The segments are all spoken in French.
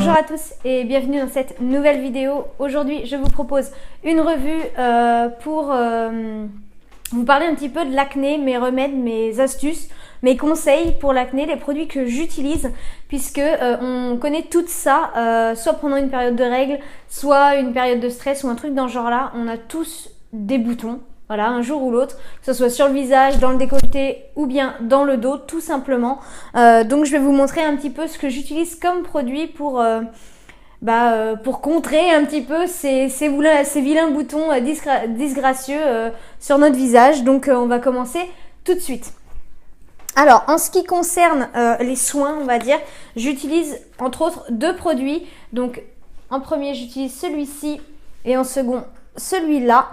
Bonjour à tous et bienvenue dans cette nouvelle vidéo. Aujourd'hui, je vous propose une revue pour vous parler un petit peu de l'acné, mes remèdes, mes astuces, mes conseils pour l'acné, les produits que j'utilise, puisque on connaît tout ça, soit pendant une période de règles, soit une période de stress ou un truc dans ce genre-là. On a tous des boutons. Voilà, un jour ou l'autre, que ce soit sur le visage, dans le décolleté ou bien dans le dos, tout simplement. Donc je vais vous montrer un petit peu ce que j'utilise comme produit pour contrer un petit peu ces vilains boutons disgracieux sur notre visage. Donc on va commencer tout de suite. Alors, en ce qui concerne les soins, on va dire, j'utilise entre autres deux produits. Donc en premier, j'utilise celui-ci et en second, celui-là.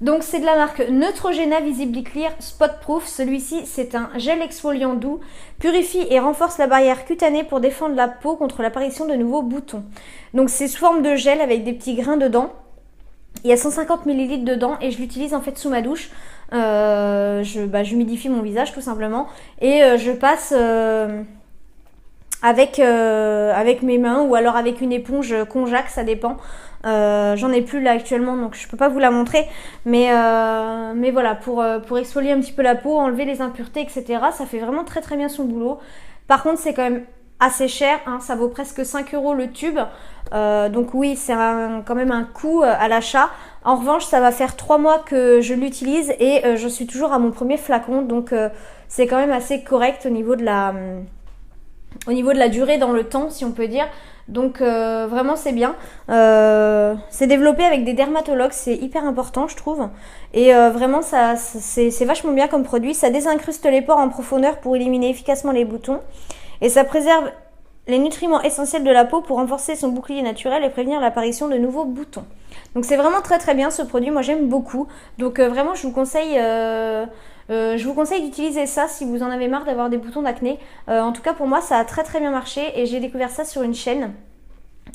Donc c'est de la marque Neutrogena Visibly Clear Spot Proof. Celui-ci, c'est un gel exfoliant doux, purifie et renforce la barrière cutanée pour défendre la peau contre l'apparition de nouveaux boutons. Donc c'est sous forme de gel avec des petits grains dedans. Il y a 150 ml dedans et je l'utilise en fait sous ma douche. J'humidifie mon visage tout simplement et je passe avec mes mains ou alors avec une éponge Conjac, ça dépend. J'en ai plus là actuellement donc je peux pas vous la montrer, mais voilà, pour exfolier un petit peu la peau, enlever les impuretés, etc. Ça fait vraiment très très bien son boulot. Par contre c'est quand même assez cher, hein, ça vaut presque 5 € le tube, donc oui, c'est quand même un coût à l'achat. En revanche, ça va faire 3 mois que je l'utilise et je suis toujours à mon premier flacon, donc c'est quand même assez correct au niveau de la durée dans le temps, si on peut dire. Donc vraiment c'est bien. C'est développé avec des dermatologues, c'est hyper important je trouve. Et vraiment c'est vachement bien comme produit. Ça désincruste les pores en profondeur pour éliminer efficacement les boutons. Et ça préserve les nutriments essentiels de la peau pour renforcer son bouclier naturel et prévenir l'apparition de nouveaux boutons. Donc c'est vraiment très très bien ce produit, moi j'aime beaucoup. Donc vraiment je vous conseille d'utiliser ça si vous en avez marre d'avoir des boutons d'acné. En tout cas pour moi ça a très très bien marché et j'ai découvert ça sur une chaîne.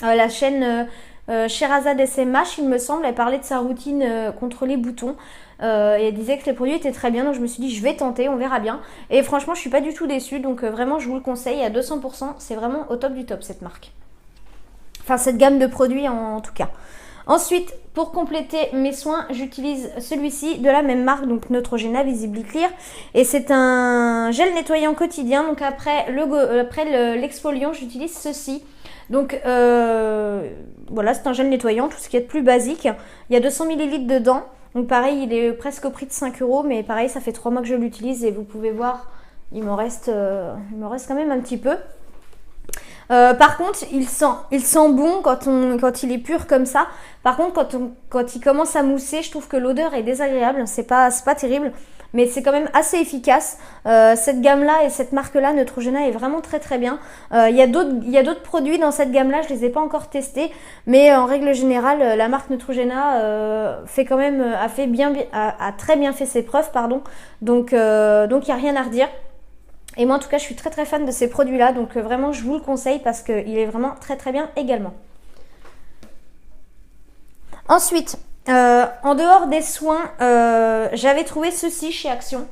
La chaîne Sherazade SMH, il me semble, elle parlait de sa routine contre les boutons. Et elle disait que les produits étaient très bien, donc je me suis dit je vais tenter, on verra bien. Et franchement je suis pas du tout déçue, donc vraiment je vous le conseille à 200%, c'est vraiment au top du top cette marque. Enfin cette gamme de produits en tout cas. Ensuite, pour compléter mes soins, j'utilise celui-ci de la même marque, donc Neutrogena Visibly Clear. Et c'est un gel nettoyant quotidien, donc après l'exfoliant, j'utilise ceci. Donc voilà, c'est un gel nettoyant, tout ce qui est de plus basique. Il y a 200 ml dedans. Donc pareil, il est presque au prix de 5 €, mais pareil, ça fait 3 mois que je l'utilise et vous pouvez voir, il me reste quand même un petit peu. Par contre, il sent bon quand il est pur comme ça. Par contre, quand il commence à mousser, je trouve que l'odeur est désagréable. C'est pas terrible, mais c'est quand même assez efficace. Cette gamme-là et cette marque-là, Neutrogena, est vraiment très très bien. Il y a d'autres produits dans cette gamme-là, je les ai pas encore testés, mais en règle générale, la marque Neutrogena a très bien fait ses preuves, pardon. Donc il y a rien à redire. Et moi en tout cas je suis très très fan de ces produits là, donc vraiment je vous le conseille parce qu'il est vraiment très très bien également. Ensuite, en dehors des soins, j'avais trouvé ceci chez Action.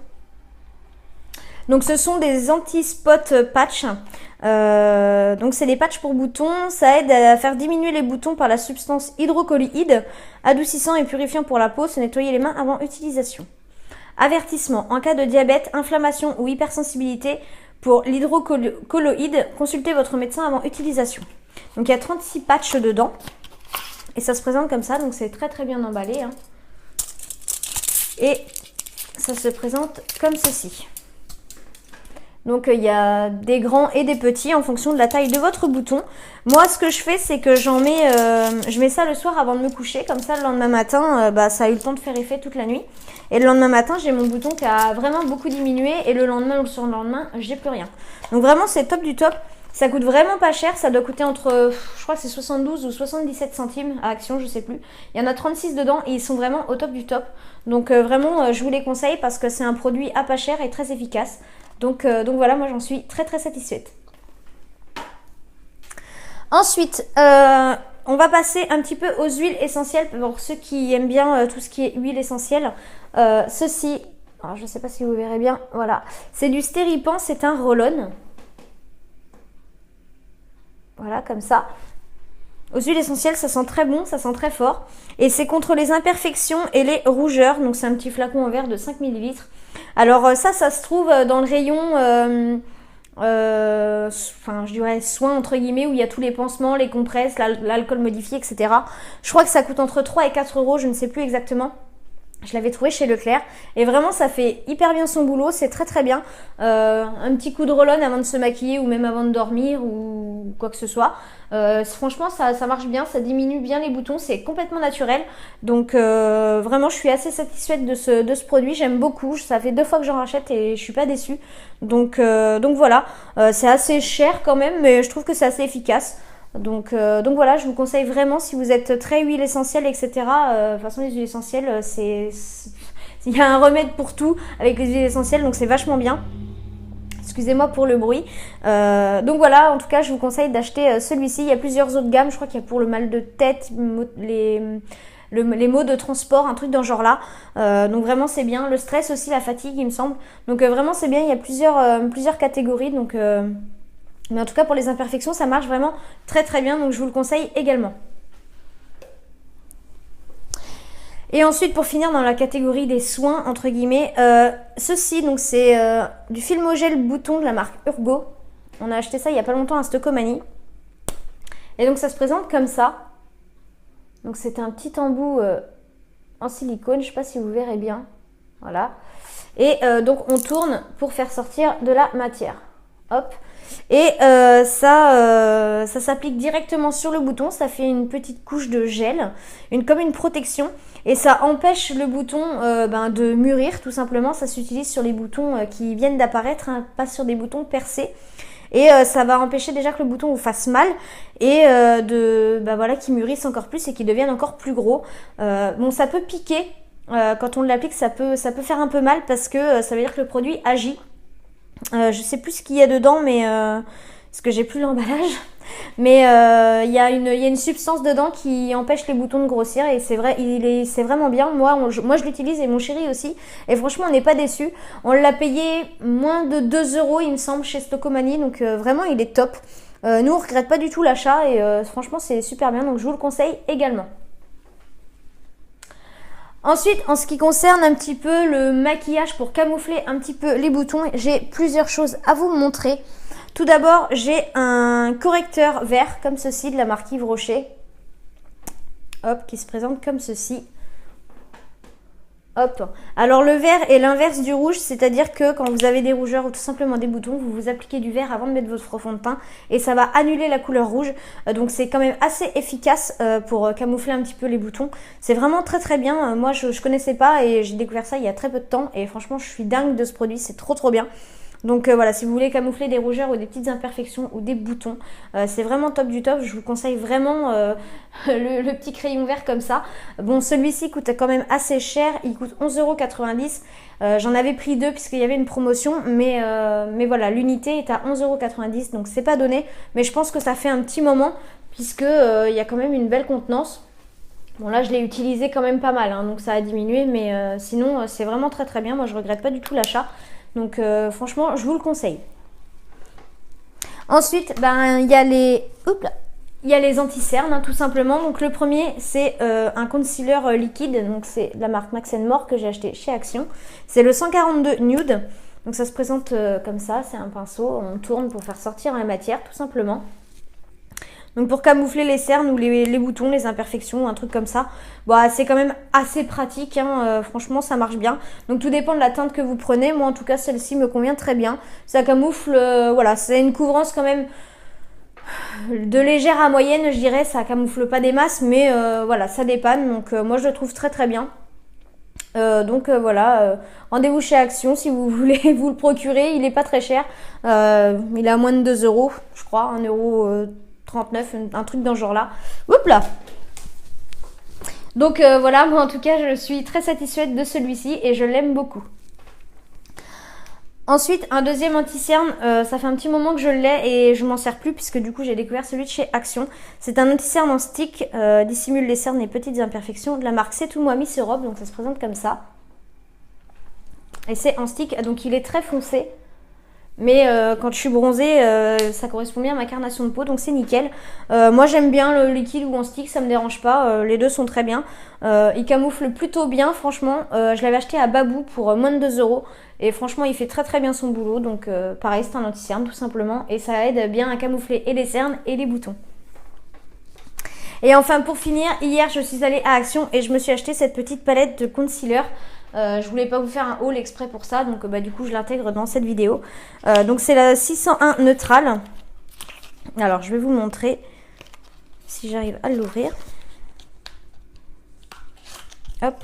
Donc ce sont des anti-spot patch. Donc c'est des patchs pour boutons, ça aide à faire diminuer les boutons par la substance hydrocolloïde, adoucissant et purifiant pour la peau, se nettoyer les mains avant utilisation. Avertissement, en cas de diabète, inflammation ou hypersensibilité pour l'hydrocolloïde, consultez votre médecin avant utilisation. Donc il y a 36 patchs dedans et ça se présente comme ça, donc c'est très très bien emballé, hein. Et ça se présente comme ceci. Donc il y a des grands et des petits en fonction de la taille de votre bouton. Moi ce que je fais c'est que je mets ça le soir avant de me coucher, comme ça le lendemain matin ça a eu le temps de faire effet toute la nuit. Et le lendemain matin j'ai mon bouton qui a vraiment beaucoup diminué et le lendemain ou le surlendemain j'ai plus rien. Donc vraiment c'est top du top. Ça coûte vraiment pas cher, ça doit coûter entre, je crois que c'est 72 ou 77 centimes à Action, je sais plus. Il y en a 36 dedans et ils sont vraiment au top du top. Donc vraiment je vous les conseille parce que c'est un produit à pas cher et très efficace. Donc voilà, moi j'en suis très très satisfaite. Ensuite, on va passer un petit peu aux huiles essentielles pour ceux qui aiment bien tout ce qui est huile essentielle. Ceci, alors je ne sais pas si vous verrez bien, voilà, c'est du Stéripan, c'est un roll-on. Voilà, comme ça. aux huiles essentielles, ça sent très bon, ça sent très fort. Et c'est contre les imperfections et les rougeurs. Donc c'est un petit flacon en verre de 5 ml. Alors ça se trouve dans le rayon, enfin je dirais soins entre guillemets, où il y a tous les pansements, les compresses, l'alcool modifié, etc. Je crois que ça coûte entre 3 et 4 euros, je ne sais plus exactement. Je l'avais trouvé chez Leclerc et vraiment ça fait hyper bien son boulot, c'est très très bien. Un petit coup de roll-on avant de se maquiller ou même avant de dormir ou quoi que ce soit. Franchement ça marche bien, ça diminue bien les boutons, c'est complètement naturel. Donc vraiment je suis assez satisfaite de ce produit, j'aime beaucoup. Ça fait 2 fois que j'en rachète et je suis pas déçue. Donc voilà, c'est assez cher quand même mais je trouve que c'est assez efficace. Donc voilà, je vous conseille vraiment si vous êtes très huile essentielle, etc. De toute façon, les huiles essentielles, il y a un remède pour tout avec les huiles essentielles, donc c'est vachement bien. Excusez-moi pour le bruit. Donc voilà, en tout cas, je vous conseille d'acheter celui-ci. Il y a plusieurs autres gammes. Je crois qu'il y a pour le mal de tête, les maux de transport, un truc dans ce genre-là. Donc vraiment, c'est bien. Le stress aussi, la fatigue, il me semble. Donc vraiment, c'est bien. Il y a plusieurs catégories. Donc... mais en tout cas, pour les imperfections, ça marche vraiment très très bien. Donc, je vous le conseille également. Et ensuite, pour finir dans la catégorie des soins, entre guillemets, ceci, donc c'est du Filmogel bouton de la marque Urgo. On a acheté ça il n'y a pas longtemps à Stocomanie. Et donc, ça se présente comme ça. Donc, c'est un petit embout en silicone. Je ne sais pas si vous verrez bien. Voilà. Et donc, on tourne pour faire sortir de la matière. Hop. Et ça s'applique directement sur le bouton, ça fait une petite couche de gel, comme une protection, et ça empêche le bouton de mûrir tout simplement. Ça s'utilise sur les boutons qui viennent d'apparaître, hein, pas sur des boutons percés. Et ça va empêcher déjà que le bouton vous fasse mal et qu'il mûrisse encore plus et qu'il devienne encore plus gros. Bon, ça peut piquer quand on l'applique, ça peut faire un peu mal parce que ça veut dire que le produit agit. Je sais plus ce qu'il y a dedans, mais parce que j'ai plus l'emballage. Mais il y a une substance dedans qui empêche les boutons de grossir et c'est vrai, c'est vraiment bien. Moi je l'utilise et mon chéri aussi. Et franchement, on n'est pas déçus. On l'a payé moins de 2 euros, il me semble, chez Stocomanie. Donc vraiment, il est top. Nous, on regrette pas du tout l'achat et franchement, c'est super bien. Donc je vous le conseille également. Ensuite, en ce qui concerne un petit peu le maquillage pour camoufler un petit peu les boutons, j'ai plusieurs choses à vous montrer. Tout d'abord, j'ai un correcteur vert comme ceci de la marque Yves Rocher. Hop, qui se présente comme ceci. Hop. Alors le vert est l'inverse du rouge, c'est-à-dire que quand vous avez des rougeurs ou tout simplement des boutons, vous vous appliquez du vert avant de mettre votre fond de teint et ça va annuler la couleur rouge. Donc c'est quand même assez efficace pour camoufler un petit peu les boutons. C'est vraiment très très bien. Moi je connaissais pas et j'ai découvert ça il y a très peu de temps et franchement je suis dingue de ce produit, c'est trop trop bien. Donc voilà, si vous voulez camoufler des rougeurs ou des petites imperfections ou des boutons, c'est vraiment top du top. Je vous conseille vraiment le petit crayon vert comme ça. Bon, celui-ci coûte quand même assez cher, il coûte 11,90 €. J'en avais pris 2 puisqu'il y avait une promotion, mais voilà, l'unité est à 11,90 €, donc c'est pas donné. Mais je pense que ça fait un petit moment puisque il y a quand même une belle contenance. Bon là je l'ai utilisé quand même pas mal, hein, donc ça a diminué, mais sinon c'est vraiment très très bien. Moi je regrette pas du tout l'achat. Donc franchement, je vous le conseille. Ensuite, il y a les anti-cernes, hein, tout simplement. Donc le premier, c'est un concealer liquide. Donc c'est de la marque Max More que j'ai acheté chez Action. C'est le 142 Nude. Donc ça se présente comme ça. C'est un pinceau. On tourne pour faire sortir la matière, tout simplement. Donc pour camoufler les cernes ou les boutons, les imperfections, un truc comme ça, c'est quand même assez pratique, hein. Franchement ça marche bien. Donc tout dépend de la teinte que vous prenez. Moi en tout cas celle-ci me convient très bien. Ça camoufle, voilà, c'est une couvrance quand même de légère à moyenne, je dirais. Ça camoufle pas des masses, mais voilà, ça dépanne. Donc moi je le trouve très très bien. Voilà, rendez-vous chez Action si vous voulez vous le procurer. Il est pas très cher. Il est à moins de 2 €, je crois, 1,39 €, un truc dans ce genre-là. Oups là. Donc voilà, moi en tout cas, je suis très satisfaite de celui-ci et je l'aime beaucoup. Ensuite, un deuxième anti-cerne, ça fait un petit moment que je l'ai et je m'en sers plus puisque du coup j'ai découvert celui de chez Action. C'est un anti-cerne en stick, dissimule les cernes et petites imperfections de la marque C'est tout moi Miss Europe, donc ça se présente comme ça. Et c'est en stick, donc il est très foncé. Mais quand je suis bronzée, ça correspond bien à ma carnation de peau, donc c'est nickel. Moi j'aime bien le liquide ou en stick, ça me dérange pas, les deux sont très bien. Il camoufle plutôt bien, franchement. Je l'avais acheté à Babou pour moins de 2 euros. Et franchement il fait très très bien son boulot, donc pareil c'est un anti-cerne tout simplement. Et ça aide bien à camoufler et les cernes et les boutons. Et enfin pour finir, hier je suis allée à Action et je me suis acheté cette petite palette de concealer. Je voulais pas vous faire un haul exprès pour ça, donc du coup je l'intègre dans cette vidéo. Donc c'est la 601 Neutral. Alors je vais vous montrer si j'arrive à l'ouvrir. Hop.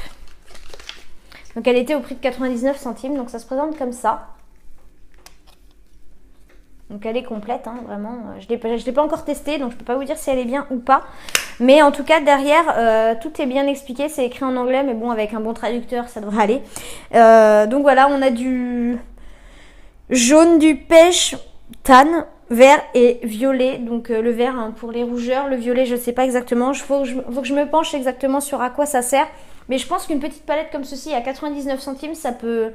Donc elle était au prix de 99 centimes, donc ça se présente comme ça. Donc elle est complète, hein, vraiment. Je l'ai pas encore testée, donc je peux pas vous dire si elle est bien ou pas. Mais en tout cas, derrière, tout est bien expliqué. C'est écrit en anglais, mais bon, avec un bon traducteur, ça devrait aller. Donc voilà, on a du jaune, du pêche, tan, vert et violet. Donc le vert hein, pour les rougeurs, le violet, je sais pas exactement. Faut que je me penche exactement sur à quoi ça sert. Mais je pense qu'une petite palette comme ceci à 99 centimes, ça peut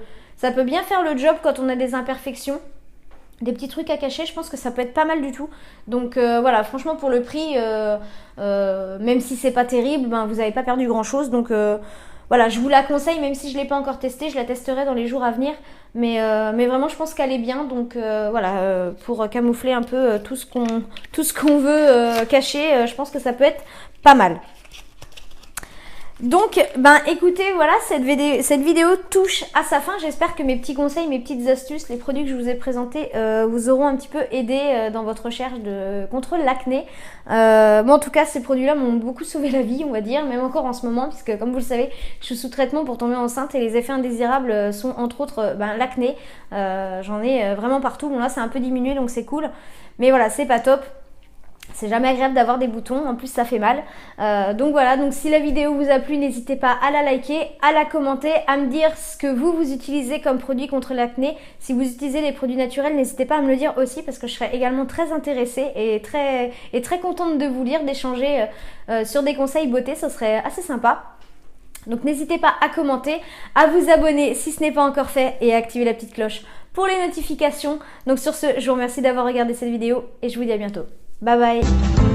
bien faire le job quand on a des imperfections. Des petits trucs à cacher, je pense que ça peut être pas mal du tout. Donc voilà, franchement pour le prix, même si c'est pas terrible, ben, vous n'avez pas perdu grand chose. Donc voilà, je vous la conseille, même si je ne l'ai pas encore testée, je la testerai dans les jours à venir. Mais vraiment, je pense qu'elle est bien. Donc voilà, pour camoufler un peu tout ce qu'on veut cacher, je pense que ça peut être pas mal. Donc, ben écoutez, voilà, cette vidéo touche à sa fin. J'espère que mes petits conseils, mes petites astuces, les produits que je vous ai présentés vous auront un petit peu aidé dans votre recherche contre l'acné. Moi, en tout cas, ces produits-là m'ont beaucoup sauvé la vie, on va dire, même encore en ce moment, puisque comme vous le savez, je suis sous traitement pour tomber enceinte et les effets indésirables sont entre autres l'acné. J'en ai vraiment partout. Bon là, c'est un peu diminué, donc c'est cool. Mais voilà, c'est pas top. C'est jamais agréable d'avoir des boutons, en plus ça fait mal. Donc voilà, donc si la vidéo vous a plu, n'hésitez pas à la liker, à la commenter, à me dire ce que vous utilisez comme produit contre l'acné. Si vous utilisez des produits naturels, n'hésitez pas à me le dire aussi parce que je serais également très intéressée et très contente de vous lire, d'échanger sur des conseils beauté, ce serait assez sympa. Donc n'hésitez pas à commenter, à vous abonner si ce n'est pas encore fait et à activer la petite cloche pour les notifications. Donc sur ce, je vous remercie d'avoir regardé cette vidéo et je vous dis à bientôt. Bye bye.